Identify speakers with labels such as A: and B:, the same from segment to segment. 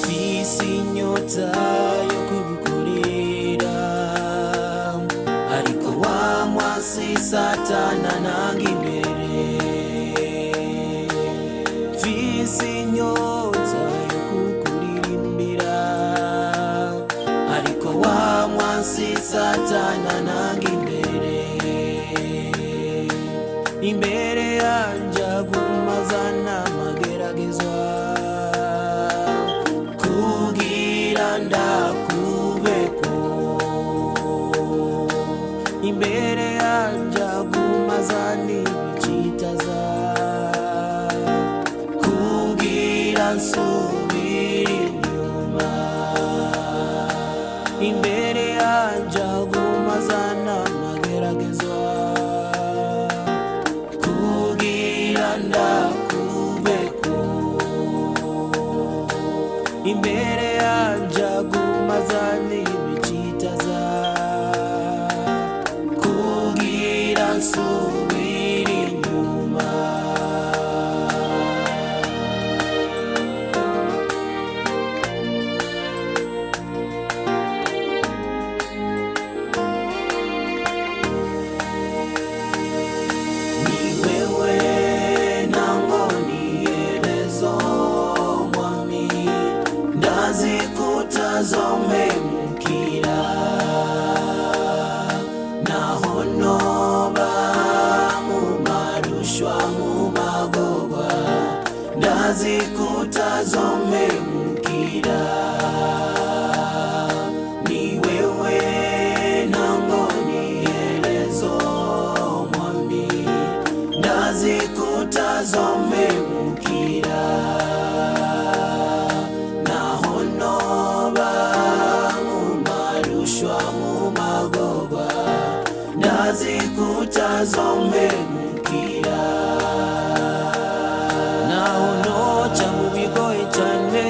A: mfise inyota yo kugukorera, ariko wa mwansi satana nanga imbere. Mfise inyota yo kukuririmbira, ariko wa mwansi satana nanga imbere. Imbere yanje agumazana amageragezwa, kugira ndakubeko. Imbere yanje agumazana ibicitaza, kugira nsubire inyuma. Imbere yanje agumazana amageragezwa, kugira ndakubeko. Imbere yanje agumazana ibicitaza, kugira nsubire inyuma. Ni wewe nangonielezo mwami, ndazikuta zompemukira, naho noba mu marushwa mu magorwa, ndazikuta zompemukira. Ni wewe nangonielezo mwami, ndazikuta zompemukira, naho noba mu marushwa mu magorwa, ndazikuta zompemukira. Naho noca mu bigoye cane,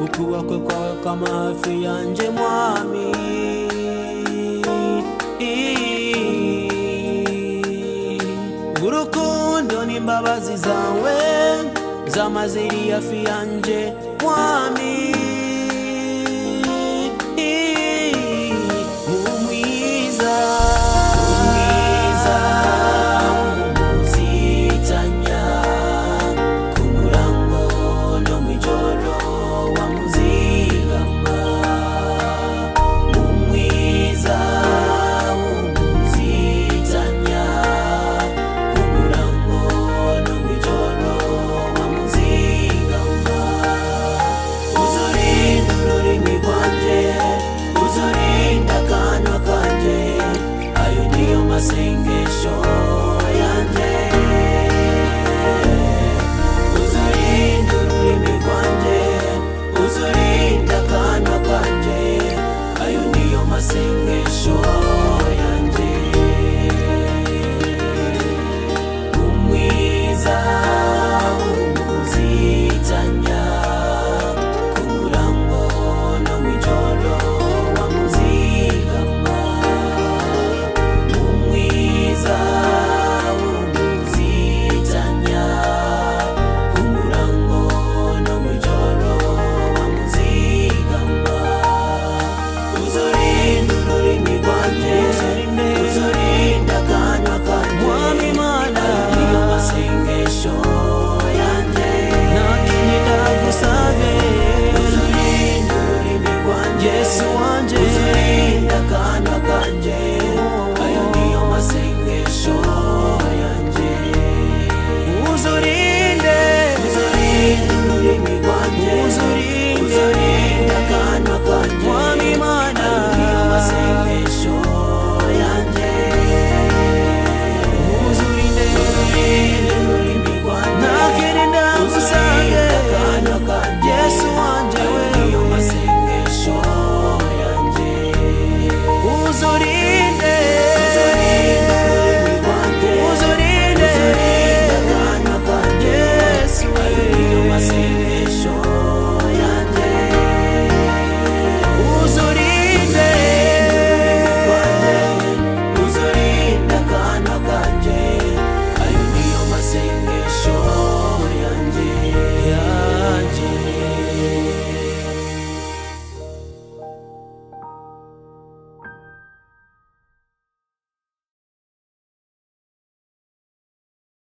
A: ukuboko kwawe kwama hafi yanje mwami. Urukundo n'imbabazi zawe zamaze iri hafi yanje,